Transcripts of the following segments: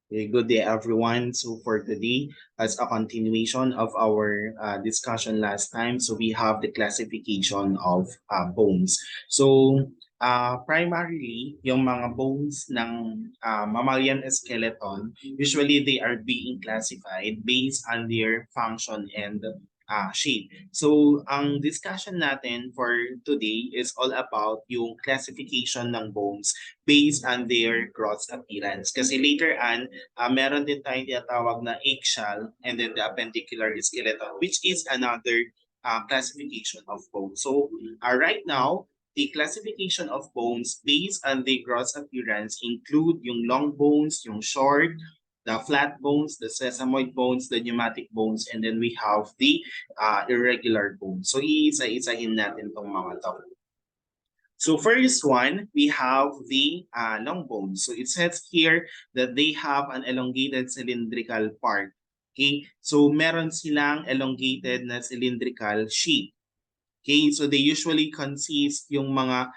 Good day, everyone. So for today, as a continuation of our discussion last time, so we have the classification of bones. So primarily, yung mga bones ng mammalian skeleton, usually they are being classified based on their function and shape. So ang discussion natin for today is all about yung classification ng bones based on their gross appearance. Kasi later on, meron din tayong tinatawag na eggshell and then the appendicular skeleton, which is another classification of bones. So right now, the classification of bones based on the gross appearance include yung long bones, yung short, the flat bones, the sesamoid bones, the pneumatic bones, and then we have the irregular bones. So iisa-isahin natin tong mga to. So first one, we have the long bones. So it says here that they have an elongated cylindrical part. Okay, so meron silang elongated na cylindrical shape. Okay, so they usually consist yung mga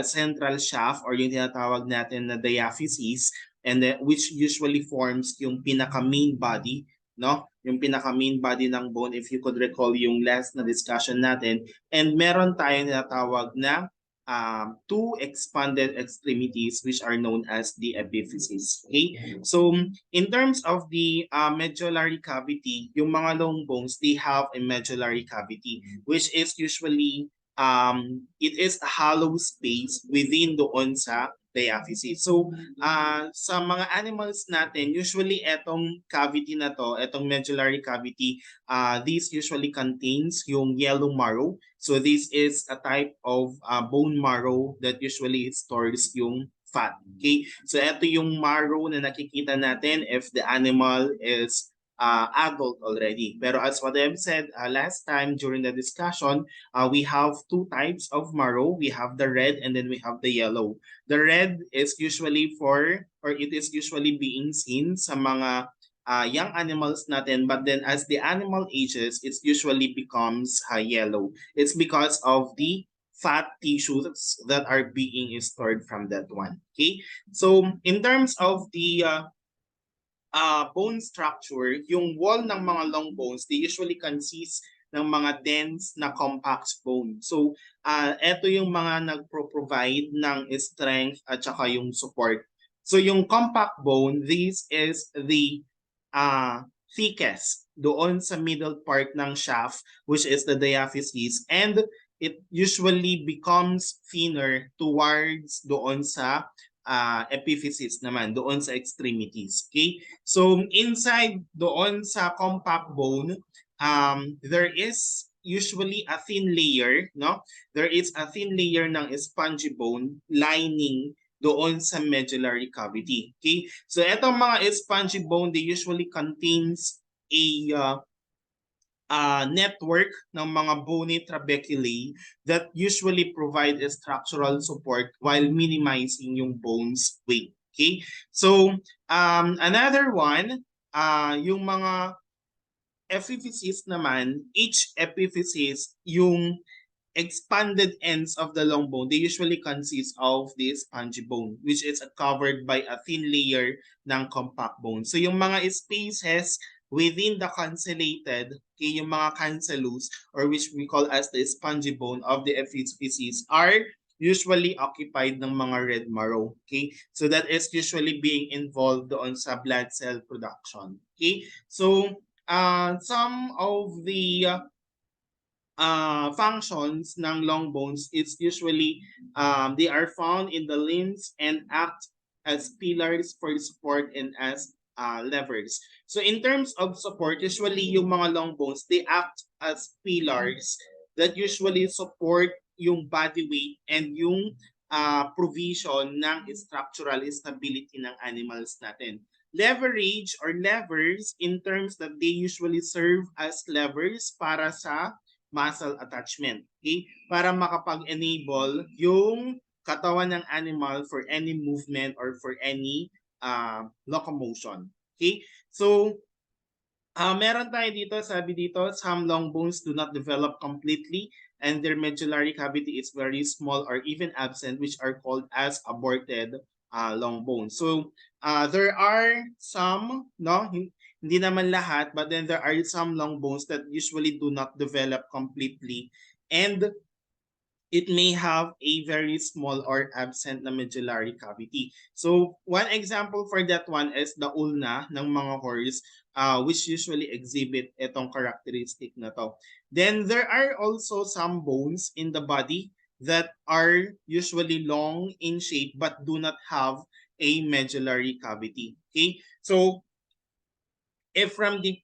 central shaft or yung tinatawag natin na diaphysis, and then, which usually forms yung pinaka main body, no? Yung pinaka main body ng bone, if you could recall yung last na discussion natin. And meron tayong tinatawag na two expanded extremities which are known as the epiphysis. Okay? So in terms of the medullary cavity, yung mga long bones, they have a medullary cavity which is usually it is a hollow space within doon sa diaphysis. So sa mga animals natin, usually etong cavity na to, etong medullary cavity, this usually contains yung yellow marrow. So this is a type of bone marrow that usually stores yung fat. Okay? So ito yung marrow na nakikita natin if the animal is adult already. Pero as what I've said last time during the discussion, we have two types of marrow. We have the red and then we have the yellow. The red is usually it is usually being seen sa mga young animals natin, but then as the animal ages, it usually becomes yellow. It's because of the fat tissues that are being stored from that one. Okay, so in terms of the bone structure, yung wall ng mga long bones, they usually consist ng mga dense na compact bone. So, ito yung mga nagpro-provide ng strength at saka yung support. So, yung compact bone, this is the thickest doon sa middle part ng shaft, which is the diaphysis, and it usually becomes thinner towards doon sa epiphysis naman, doon sa extremities. Okay? So inside doon sa compact bone, there is usually a thin layer, no? There is a thin layer ng spongy bone lining doon sa medullary cavity. Okay? So etong mga spongy bone, they usually contains a network ng mga bony trabeculae that usually provide a structural support while minimizing yung bone's weight. Okay? So, another one, yung mga epiphysis naman, each epiphysis, yung expanded ends of the long bone, they usually consist of this spongy bone, which is covered by a thin layer ng compact bone. So yung mga spaces within the cancellated, okay, yung mga cancellous, or which we call as the spongy bone of the epiphysis, are usually occupied ng mga red marrow. Okay? So that is usually being involved on sa blood cell production. Okay? So some of the functions ng long bones, it's usually they are found in the limbs and act as pillars for support and as levers. So in terms of support, usually yung mga long bones, they act as pillars that usually support yung body weight and yung provision ng structural stability ng animals natin. Leverage or levers in terms that they usually serve as levers para sa muscle attachment. Okay? Para makapag-enable yung katawan ng animal for any movement or for any locomotion. Okay? So, meron tayo dito, sabi dito, some long bones do not develop completely and their medullary cavity is very small or even absent, which are called as aborted long bones. So there are some, no, hindi naman lahat, but then there are some long bones that usually do not develop completely, and it may have a very small or absent na medullary cavity. So one example for that one is the ulna ng mga horse, which usually exhibit itong characteristic na to. Then there are also some bones in the body that are usually long in shape but do not have a medullary cavity. Okay? So if from the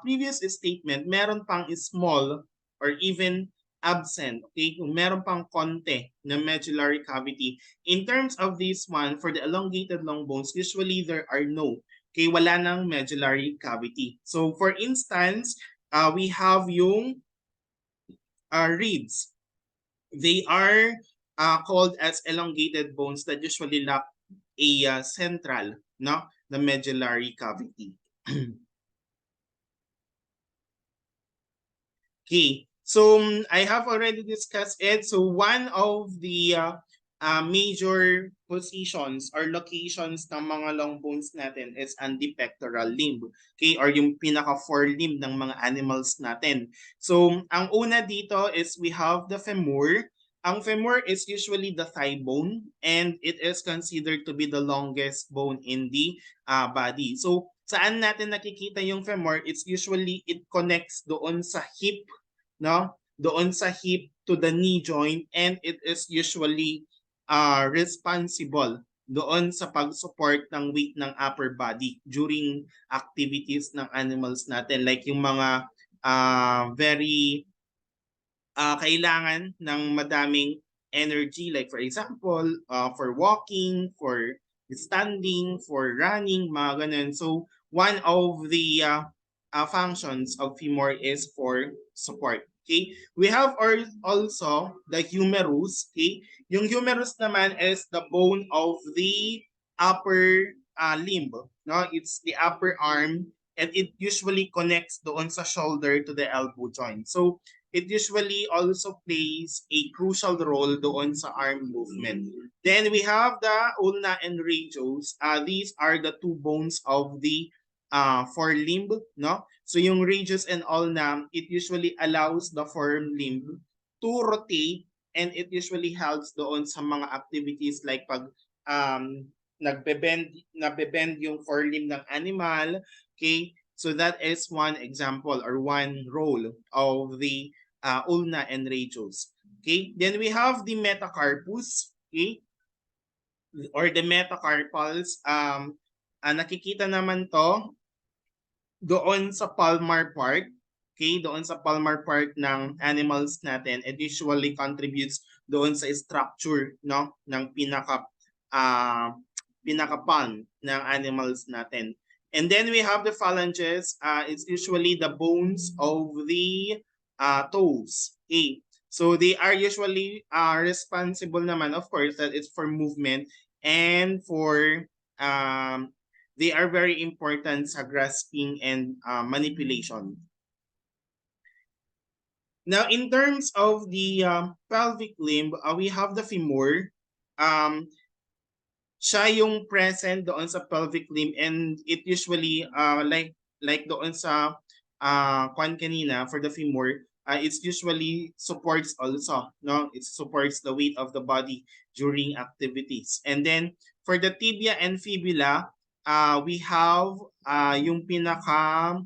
previous statement, meron pang small or even absent, okay, kung meron pang konti na medullary cavity, in terms of this one, for the elongated long bones, usually there are no, okay, wala nang medullary cavity. So for instance, we have yung reeds. They are called as elongated bones that usually lack a central, no, the medullary cavity. Okay. So I have already discussed it. So one of the major positions or locations ng mga long bones natin is on the pectoral limb. Okay, or yung pinaka forelimb ng mga animals natin. So ang una dito is we have the femur. Ang femur is usually the thigh bone and it is considered to be the longest bone in the body. So saan natin nakikita yung femur? It's usually it connects doon sa hip, no? Doon sa hip to the knee joint, and it is usually responsible doon sa pag-support ng weight ng upper body during activities ng animals natin like yung mga very kailangan ng madaming energy like for example for walking, for standing, for running, mga ganun. So one of the functions of femur is for support. Okay? We have also the humerus. Okay? Yung humerus naman is the bone of the upper limb. No? It's the upper arm and it usually connects doon sa shoulder to the elbow joint. So it usually also plays a crucial role doon sa arm movement. Then we have the ulna and radius. These are the two bones of the forelimb, no? So yung radius and ulna, it usually allows the forelimb to rotate and it usually helps doon sa mga activities like pag nagbe-bend yung forelimb ng animal, okay? So that is one example or one role of the ulna and radius. Okay? Then we have the metacarpus, okay? Or the metacarpals. Nakikita naman to doon sa palmar part. Okay? Doon sa palmar part ng animals natin. It usually contributes doon sa structure, no, ng pinaka-palm ng animals natin. And then we have the phalanges. It's usually the bones of the toes. Okay. So they are usually responsible naman, of course, that it's for movement and for they are very important sa grasping and manipulation. Now, in terms of the pelvic limb, we have the femur. Siya yung present doon sa pelvic limb and it usually like doon sa kwan kanina for the femur, it's usually supports also, no, it supports the weight of the body during activities. And then for the tibia and fibula, we have yung pinaka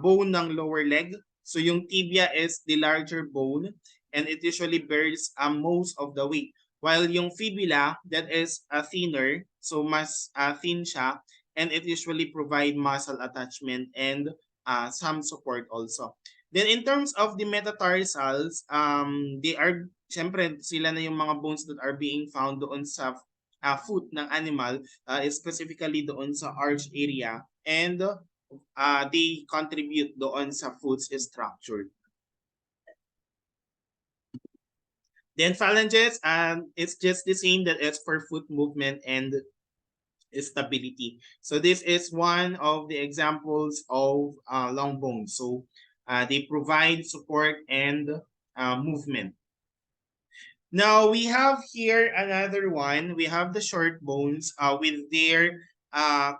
bone ng lower leg. So yung tibia is the larger bone and it usually bears most of the weight. While yung fibula, that is thinner, so mas thin siya, and it usually provide muscle attachment and some support also. Then in terms of the metatarsals, they are, syempre sila na yung mga bones that are being found doon sa foot ng animal, specifically doon sa arch area, and they contribute doon sa foot's structure. Then phalanges, it's just the same that it's for foot movement and stability. So this is one of the examples of long bones. So they provide support and movement. Now we have here another one. We have the short bones with their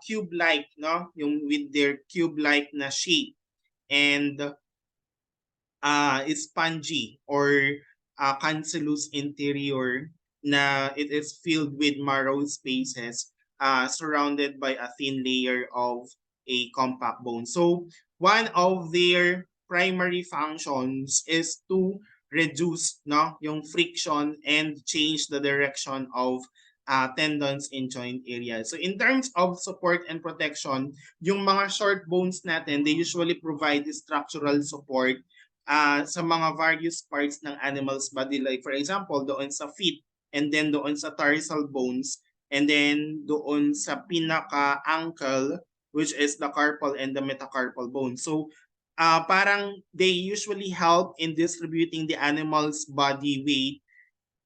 cube-like, no? Yung with their cube-like na shape and spongy or cancellous interior na it is filled with marrow spaces surrounded by a thin layer of a compact bone. So one of their primary functions is to reduce no yung friction and change the direction of tendons in joint areas. So in terms of support and protection, yung mga short bones natin, they usually provide structural support sa mga various parts ng animal's body. Like for example, doon sa feet and then doon sa tarsal bones and then doon sa pinaka-ankle which is the carpal and the metacarpal bone. So parang they usually help in distributing the animal's body weight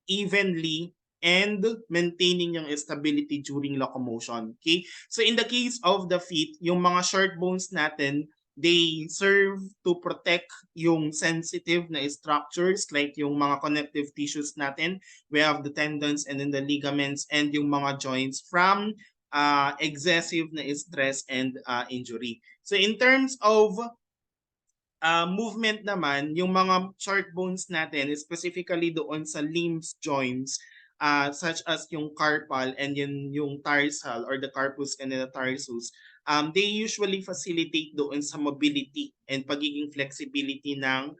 evenly and maintaining yung stability during locomotion. Okay? So in the case of the feet, yung mga short bones natin, they serve to protect yung sensitive na structures like yung mga connective tissues natin. We have the tendons and then the ligaments and yung mga joints from excessive na stress and injury. So in terms of movement naman, yung mga short bones natin, specifically doon sa limbs joints, such as yung carpal and yung tarsal or the carpus and the tarsus, they usually facilitate doon sa mobility and pagiging flexibility ng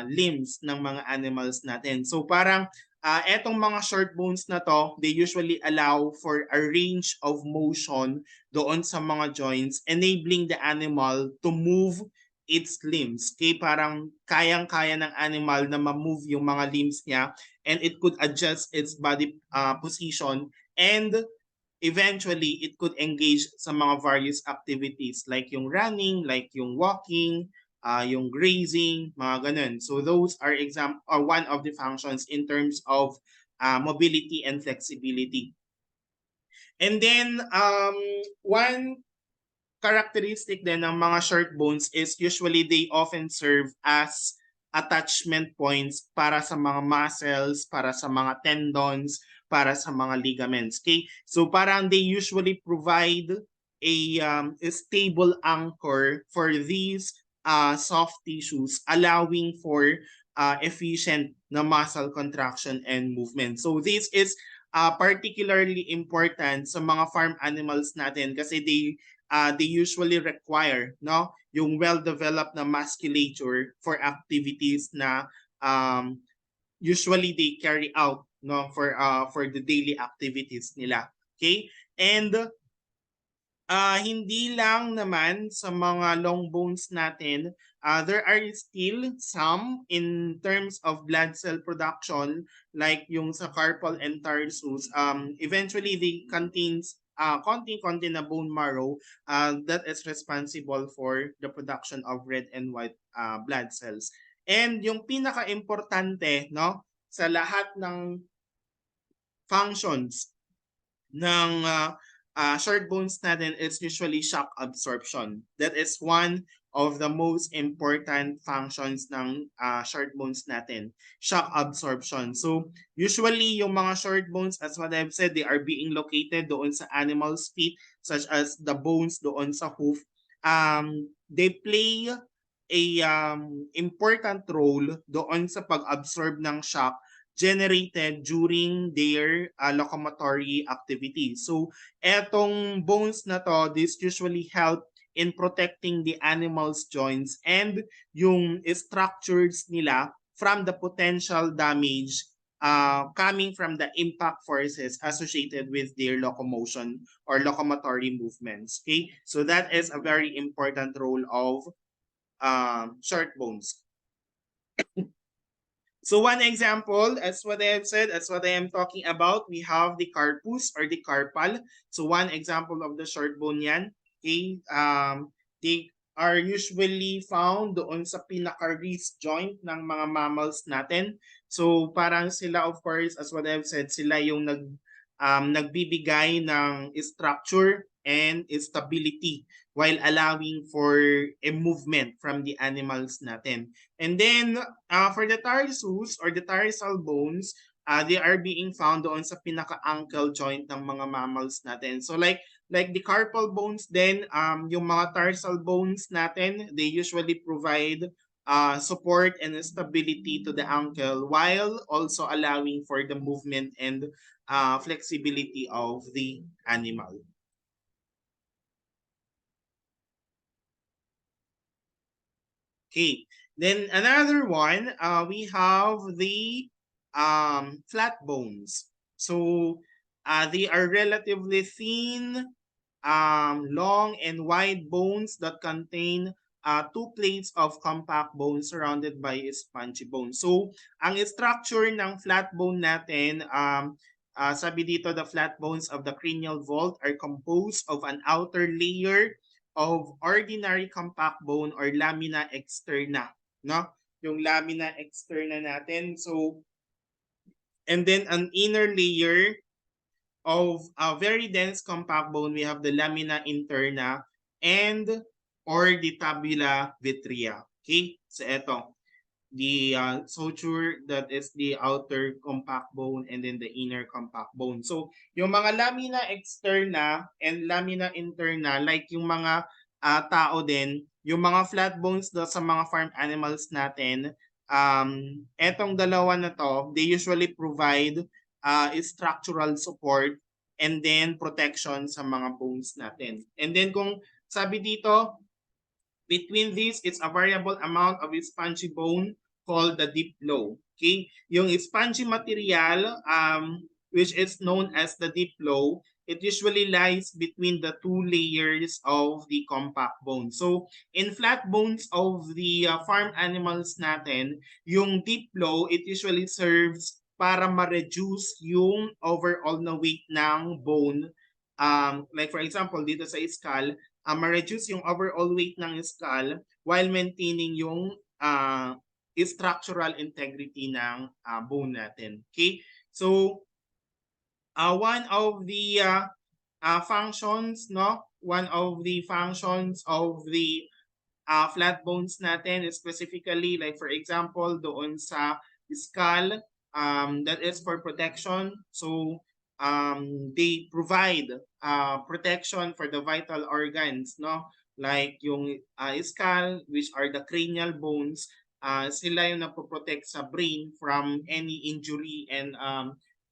limbs ng mga animals natin. So parang etong mga short bones na to, they usually allow for a range of motion doon sa mga joints, enabling the animal to move its limbs. Okay, parang kayang-kaya ng animal na ma-move yung mga limbs niya and it could adjust its body position and eventually it could engage sa mga various activities like yung running, like yung walking, yung grazing, mga ganun. So those are one of the functions in terms of mobility and flexibility. And then one characteristic din ng mga short bones is usually they often serve as attachment points para sa mga muscles, para sa mga tendons, para sa mga ligaments. Okay? So parang they usually provide a stable anchor for these soft tissues, allowing for efficient na muscle contraction and movement. So this is particularly important sa mga farm animals natin kasi they usually require no yung well-developed na musculature for activities na usually they carry out no for the daily activities nila. Okay? And hindi lang naman sa mga long bones natin, there are still some in terms of blood cell production like yung sa carpal and tarsus. Eventually, they contains konting-konti na bone marrow that is responsible for the production of red and white blood cells. And yung pinaka-importante no, sa lahat ng functions ng short bones natin is usually shock absorption. That is one of the most important functions ng short bones natin, shock absorption. So usually yung mga short bones, as what I've said, they are being located doon sa animal's feet, such as the bones doon sa hoof. They play a important role doon sa pag-absorb ng shock generated during their locomotory activity. So, etong bones na to, this usually help in protecting the animal's joints and yung structures nila from the potential damage coming from the impact forces associated with their locomotion or locomotory movements. Okay? So that is a very important role of short bones. So one example, as what I have said, as what I am talking about, we have the carpus or the carpal. So one example of the short bone yan. Okay, they are usually found doon sa pinaka-wrist joint ng mga mammals natin. So parang sila, of course, as what I have said, sila yung nagbibigay ng structure and stability while allowing for a movement from the animals natin. And then for the tarsus or the tarsal bones, they are being found doon sa pinaka-ankle joint ng mga mammals natin. So like the carpal bones then, yung mga tarsal bones natin, they usually provide support and stability to the ankle while also allowing for the movement and flexibility of the animal. Okay. Then another one, we have the flat bones. So they are relatively thin, long and wide bones that contain two plates of compact bone surrounded by a spongy bone. So ang structure ng flat bone natin, sabi dito, the flat bones of the cranial vault are composed of an outer layer of ordinary compact bone or lamina externa, no? Yung lamina externa natin. So, and then an inner layer of a very dense compact bone, we have the lamina interna and or the tabula vitrea. Okay? So, eto the suture, that is the outer compact bone and then the inner compact bone. So, yung mga lamina externa and lamina interna, like yung mga tao din, yung mga flat bones sa mga farm animals natin, etong dalawa na to, they usually provide structural support and then protection sa mga bones natin. And then kung sabi dito, between these, it's a variable amount of spongy bone called the deep flow. Okay? Yung spongy material, which is known as the deep flow, it usually lies between the two layers of the compact bone. So, in flat bones of the farm animals natin, yung deep flow, it usually serves para ma-reduce yung overall na weight ng bone. Like for example, dito sa skull, ma-reduce yung overall weight ng skull while maintaining yung structural integrity ng bone natin. Okay? So, one of the functions, no? One of the functions of the flat bones natin, specifically like for example doon sa skull, that is for protection. So they provide protection for the vital organs, no? Like yung skull, which are the cranial bones, sila yung napoprotect sa brain from any injury and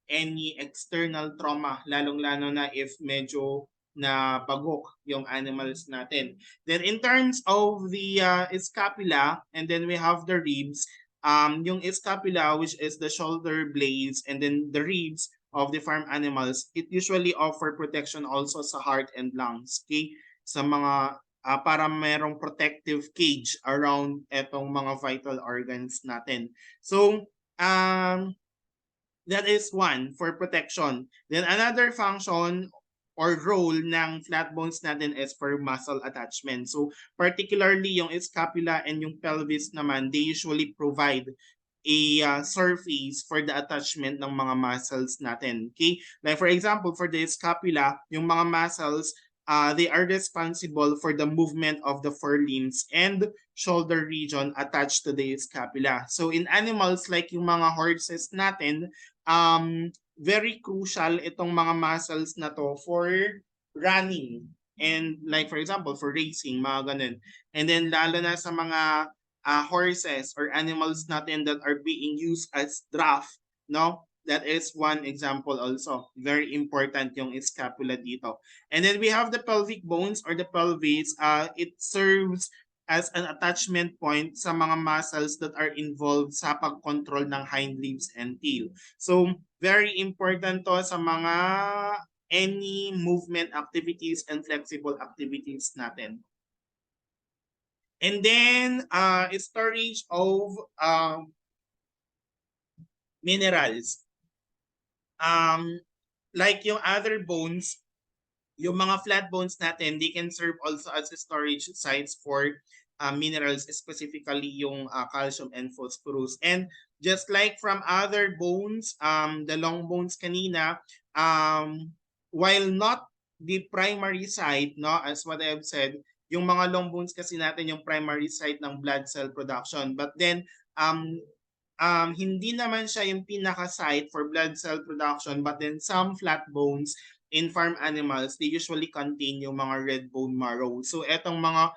any external trauma, lalong-lalo na if medyo na bagok yung animals natin. Then in terms of the scapula, and then we have the ribs, yung scapula, which is the shoulder blades, and then the ribs of the farm animals, it usually offer protection also sa heart and lungs. Okay? Sa mga para merong protective cage around etong mga vital organs natin. So, that is one for protection. Then another function or role ng flat bones natin is for muscle attachment. So particularly yung scapula and yung pelvis naman, they usually provide a surface for the attachment ng mga muscles natin. Okay? Like for example, for the scapula, yung mga muscles, they are responsible for the movement of the forelimbs and shoulder region attached to the scapula. So in animals like yung mga horses natin, very crucial itong mga muscles na to for running and like for example for racing, mga ganun. And then lalo na sa mga horses or animals natin that are being used as draft, no? That is one example also. Very important yung scapula dito. And then we have the pelvic bones or the pelvis. It serves as an attachment point sa mga muscles that are involved sa pag-control ng hind legs and tail. So, very important to sa mga any movement activities and flexible activities natin. And then, storage of minerals. Like yung other bones, yung mga flat bones natin, they can serve also as storage sites for minerals, specifically yung calcium and phosphorus. And just like from other bones, the long bones kanina, while not the primary site, no, as what I have said, yung mga long bones kasi natin yung primary site ng blood cell production. But then, um, hindi naman siya yung pinaka-site for blood cell production, but then some flat bones in farm animals, they usually contain yung mga red bone marrow. So etong mga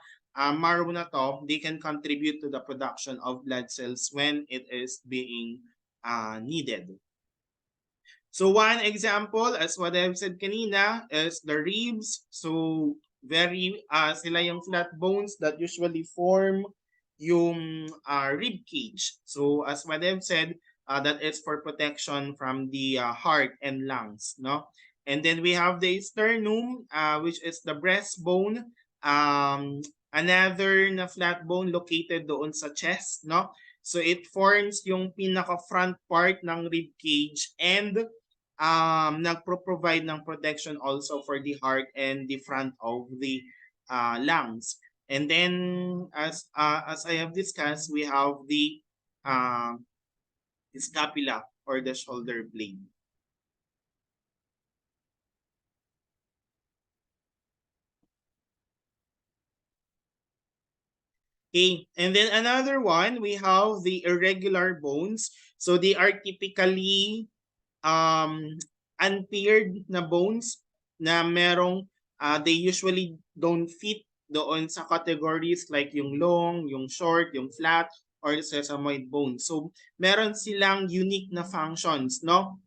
marrow na to, they can contribute to the production of blood cells when it is being needed. So one example, as what I've said kanina, is the ribs. So very sila yung flat bones that usually form yung rib cage. So as what I've said, that is for protection from the heart and lungs, no? And then we have the sternum, which is the breastbone. Another na flat bone located doon sa chest, no? So it forms yung pinaka front part ng rib cage and nagpro-provide ng protection also for the heart and the front of the lungs. And then as I have discussed, we have the uh, scapula or the shoulder blade. Okay, and then another one, we have the irregular bones. So they are typically um, unpaired na bones na merong they usually don't fit doon sa categories like yung long, yung short, yung flat, or sesamoid bone. So meron silang unique na functions, no?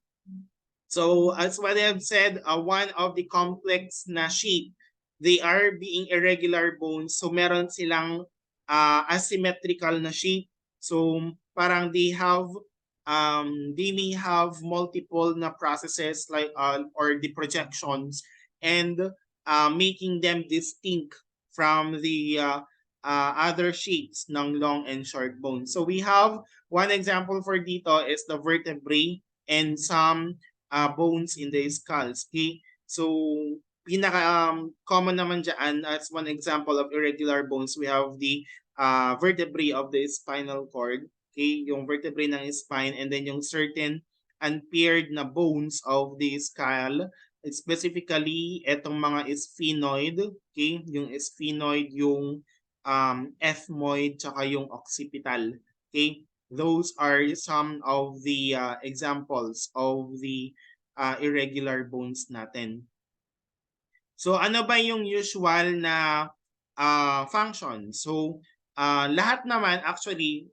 So as what I have said, one of the complex na shape, they are being irregular bones. So meron silang asymmetrical na shape. So parang they may have multiple na processes like or the projections and making them distinct from the other shapes ng long and short bones. So we have one example for dito is the vertebrae and some bones in the skulls. Okay? So, pinaka common naman dyan as one example of irregular bones, we have the vertebrae of the spinal cord. Okay? Yung vertebrae ng spine and then yung certain unpaired na bones of the skull. Specifically, etong mga sphenoid. Okay? Yung sphenoid, yung ethmoid, tsaka yung occipital. Okay? Those are some of the examples of the irregular bones natin. So ano ba yung usual na function? So lahat naman actually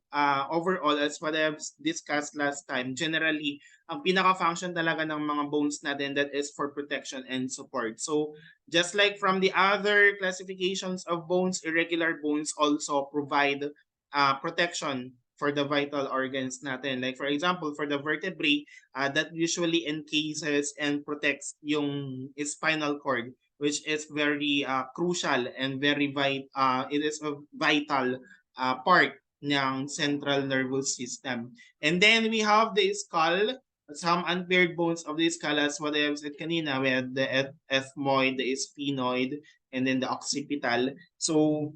overall as what I've discussed last time, generally ang pinaka-function talaga ng mga bones natin that is for protection and support. So just like from the other classifications of bones, irregular bones also provide protection for the vital organs natin. Like for example, for the vertebrae, that usually encases and protects yung spinal cord, which is very crucial and it is a vital part ng central nervous system. And then we have the skull, some unpaired bones of the skull as what I have said kanina, we had the ethmoid, the sphenoid, and then the occipital. So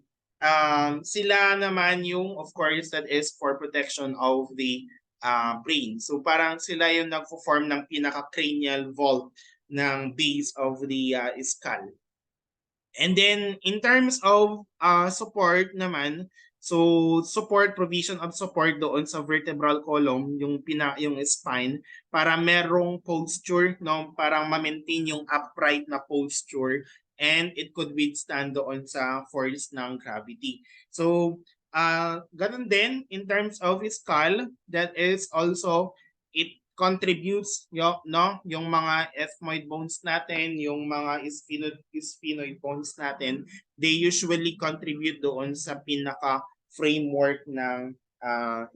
sila naman yung of course that is for protection of the brain. So parang sila yung nagfo-form ng pinaka-cranial vault ng base of the skull. And then in terms of support naman, so support, provision of support doon sa vertebral column, yung spine, para merong posture, no, parang ma-maintain yung upright na posture and it could withstand doon sa force ng gravity. So ganun din in terms of skull, that is also it contributes yung mga ethmoid bones natin, yung mga sphenoid bones natin, they usually contribute doon sa pinaka framework ng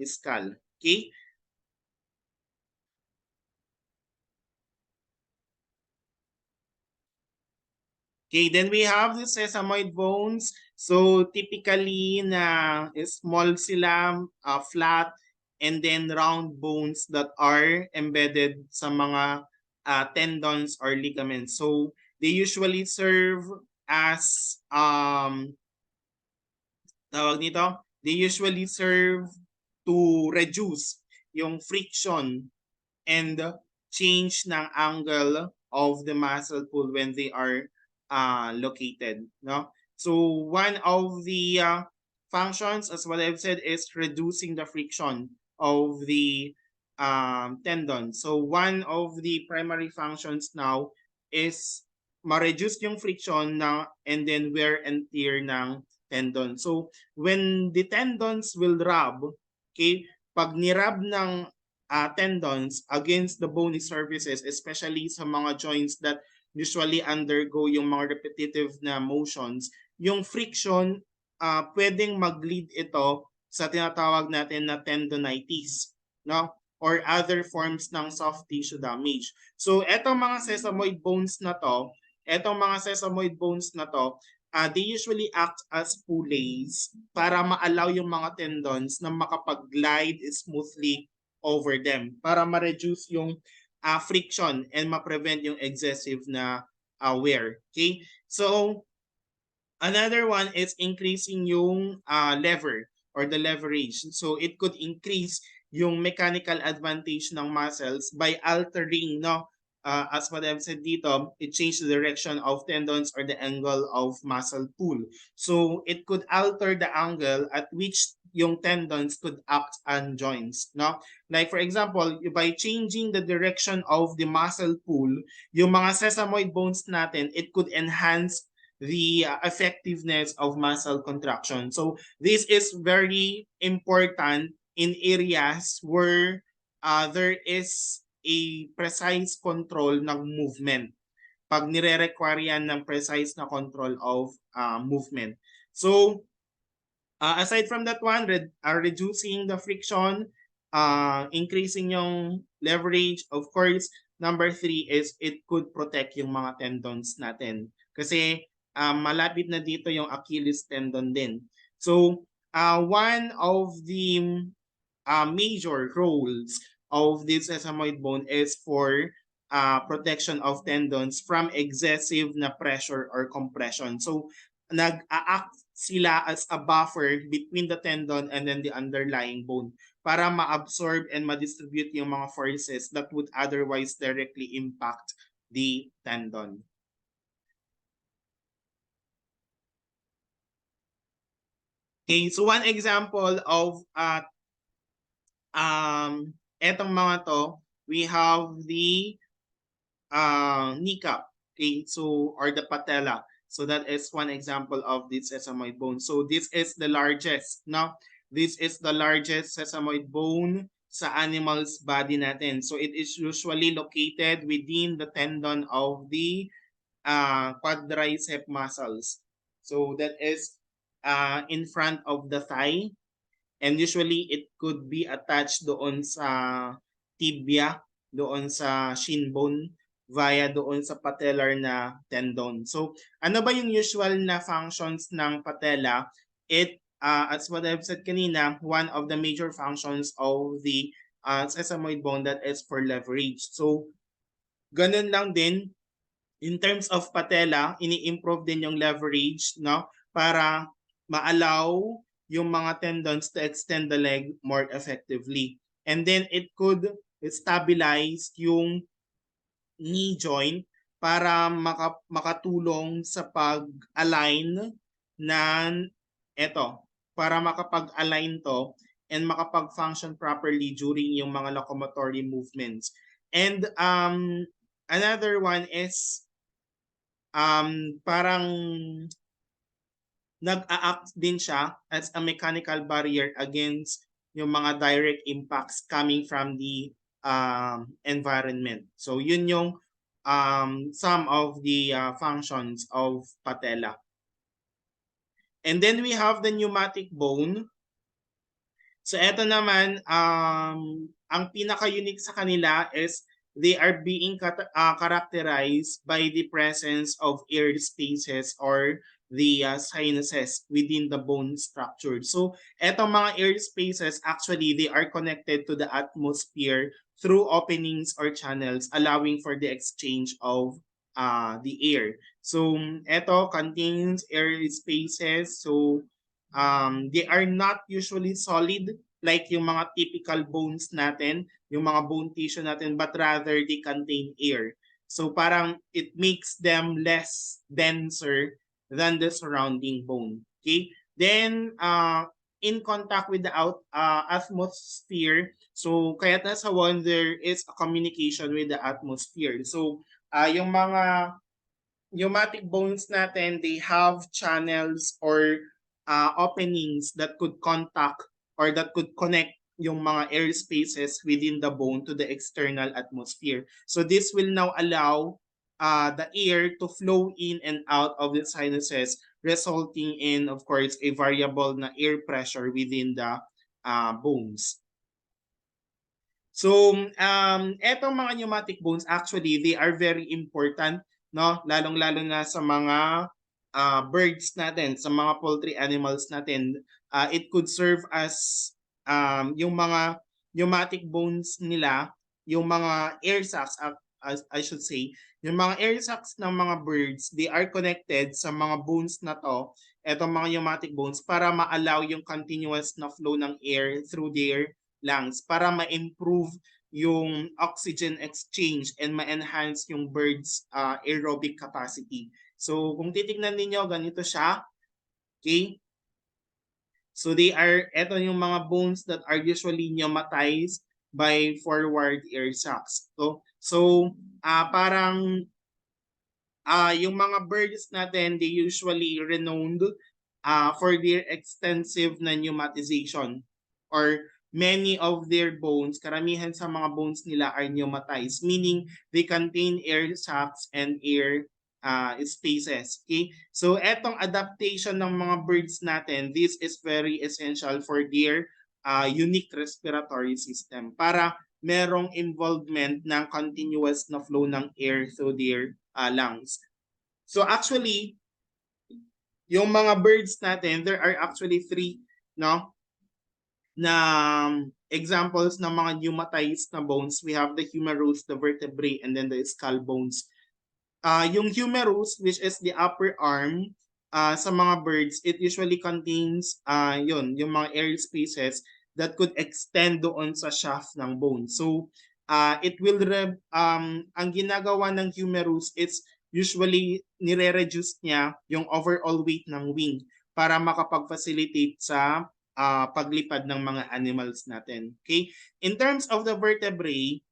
skull. Okay? Okay, then we have the sesamoid bones. So typically na small sila, flat, and then round bones that are embedded sa mga tendons or ligaments. So they usually serve as tawag nito, they usually serve to reduce yung friction and change ng angle of the muscle pull when they are located. No? So one of the functions, as what I've said, is reducing the friction of the tendon. So one of the primary functions now is ma-reduce yung friction na and then wear and tear ng tendon. So when the tendons will rub, okay, pag nirab ng tendons against the bony surfaces, especially sa mga joints that usually undergo yung mga repetitive na motions, yung friction, pwedeng mag-lead ito sa tinatawag natin na tendonitis, no? Or other forms ng soft tissue damage. So, etong mga sesamoid bones na to, they usually act as pulleys para ma-allow yung mga tendons na makapag-glide smoothly over them para ma-reduce yung friction and ma-prevent yung excessive na wear. Okay? So, another one is increasing yung lever or the leverage. So, it could increase yung mechanical advantage ng muscles by altering, no, as what I've said dito, it changes the direction of tendons or the angle of muscle pull. So, it could alter the angle at which yung tendons could act on joints, no? Like for example, by changing the direction of the muscle pull, yung mga sesamoid bones natin, it could enhance the effectiveness of muscle contraction. So this is very important in areas where there is a precise control ng movement. Pag nire-require yan ng precise na control of movement. So aside from that one, reducing the friction, increasing yung leverage, of course, number 3 is it could protect yung mga tendons natin. Kasi malapit na dito yung Achilles tendon din. So, one of the major roles of this sesamoid bone is for protection of tendons from excessive na pressure or compression. So, nag-act sila as a buffer between the tendon and then the underlying bone para ma-absorb and ma-distribute yung mga forces that would otherwise directly impact the tendon. Okay, so one example of etong mga to, we have the kneecap, okay, so or the patella. So that is one example of this sesamoid bone. So this is the largest, no? This is the largest sesamoid bone sa animal's body natin. So it is usually located within the tendon of the quadricep muscles. So that is in front of the thigh, and usually it could be attached doon sa tibia, doon sa shin bone, via doon sa patellar na tendon. So ano ba yung usual na functions ng patella? It, as what I've said kanina, one of the major functions of the sesamoid bone that is for leverage. So ganun lang din, in terms of patella, ini-improve din yung leverage, no? Para ma-allow yung mga tendons to extend the leg more effectively. And then it could stabilize yung knee joint para makatulong sa pag-align na para makapag-align to and makapag-function properly during yung mga locomotory movements. And another one is parang nag-a-act din siya as a mechanical barrier against yung mga direct impacts coming from the environment. So yun yung some of the functions of patella. And then we have the pneumatic bone. So eto naman, ang pinaka-unique sa kanila is they are being characterized by the presence of air spaces or the sinuses within the bone structure. So, etong mga air spaces, actually, they are connected to the atmosphere through openings or channels, allowing for the exchange of the air. So, eto contains air spaces. So, they are not usually solid like yung mga typical bones natin, yung mga bone tissue natin, but rather they contain air. So parang it makes them less denser than the surrounding bone. Okay? Then in contact with the atmosphere, so kaya nasa wall there is a communication with the atmosphere. So yung mga pneumatic bones natin, they have channels or openings that could contact or that could connect yung mga air spaces within the bone to the external atmosphere. So this will now allow the air to flow in and out of the sinuses, resulting in, of course, a variable na air pressure within the bones. So, etong mga pneumatic bones, actually, they are very important, no? Lalong-lalo na sa mga birds natin, sa mga poultry animals natin. It could serve as yung mga pneumatic bones nila, yung mga air sacs, as I should say, yung mga air sacs ng mga birds, they are connected sa mga bones na to, etong mga pneumatic bones, para ma-allow yung continuous na flow ng air through their lungs para ma-improve yung oxygen exchange and ma-enhance yung bird's aerobic capacity. So kung titignan ninyo, ganito siya. Okay? So eto yung mga bones that are usually pneumatized by forward air sacs. So parang yung mga birds natin, they usually renowned for their extensive na pneumatization, or many of their bones, karamihan sa mga bones nila are pneumatized, meaning they contain air sacs and air spaces. Okay? So etong adaptation ng mga birds natin, this is very essential for their unique respiratory system para merong involvement ng continuous na flow ng air through their lungs. So actually, yung mga birds natin, there are actually three, no, na examples ng mga pneumatized na bones. We have the humerus, the vertebrae, and then the skull bones. Yung humerus, which is the upper arm, sa mga birds, it usually contains yung mga air spaces that could extend doon sa shaft ng bone. So it will ang ginagawa ng humerus, it's usually nire-reduce niya yung overall weight ng wing para makapag-facilitate sa paglipad ng mga animals natin. Okay? In terms of the vertebrae,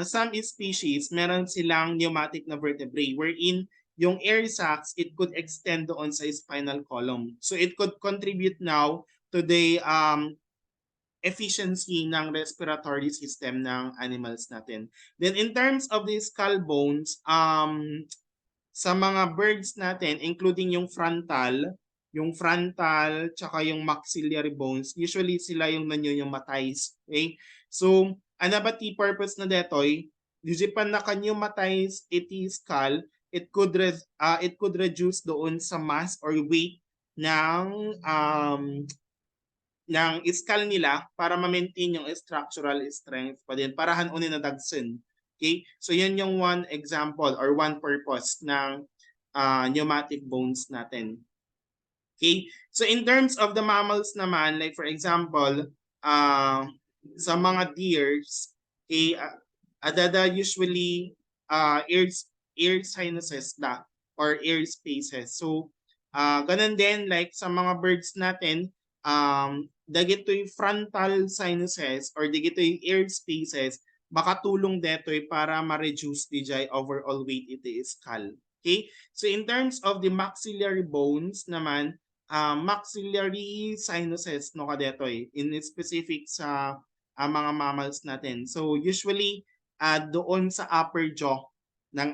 some species, meron silang pneumatic na vertebrae wherein yung air sacs, it could extend doon sa spinal column. So it could contribute now to the efficiency ng respiratory system ng animals natin. Then in terms of the skull bones, sa mga birds natin, including yung frontal, tsaka yung maxillary bones, usually sila yung nanyo-pneumatize. Okay? So, ano ba ti purpose na detoy? Yujipan na ka-pneumatize iti skull, it could reduce doon sa mass or weight ng skull nila para ma-maintain yung structural strength pa din, para hanunin na dagsin. Okay? So yan yung one example or one purpose ng pneumatic bones natin. Okay? So in terms of the mammals naman, like for example, sa mga deers, okay, adada usually air sinuses na or air spaces. So ganun din like sa mga birds natin, dagitoy frontal sinuses or dagitoy air spaces, makatulong detoy para ma-reduce the overall weight iti skull. Okay? So in terms of the maxillary bones naman, maxillary sinuses no kadetoy in specific sa mga mammals natin. So usually doon sa upper jaw ng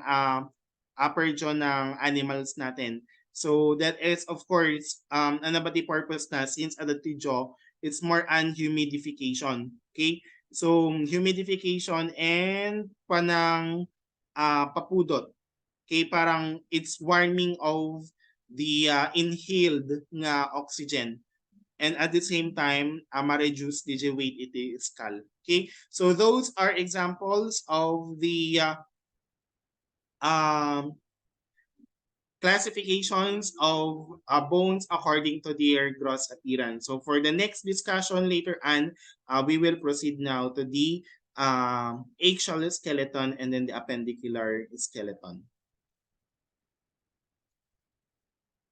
animals natin. So that is of course ano ba the purpose na, since at the jaw, it's more on humidification. Okay? So humidification and panang papudot. Okay, parang it's warming of the inhaled nga oxygen, and at the same time ma-reduce the weight iti skull. Okay, so those are examples of the classifications of bones according to their gross appearance. So for the next discussion later on, we will proceed now to the eggshell skeleton and then the appendicular skeleton.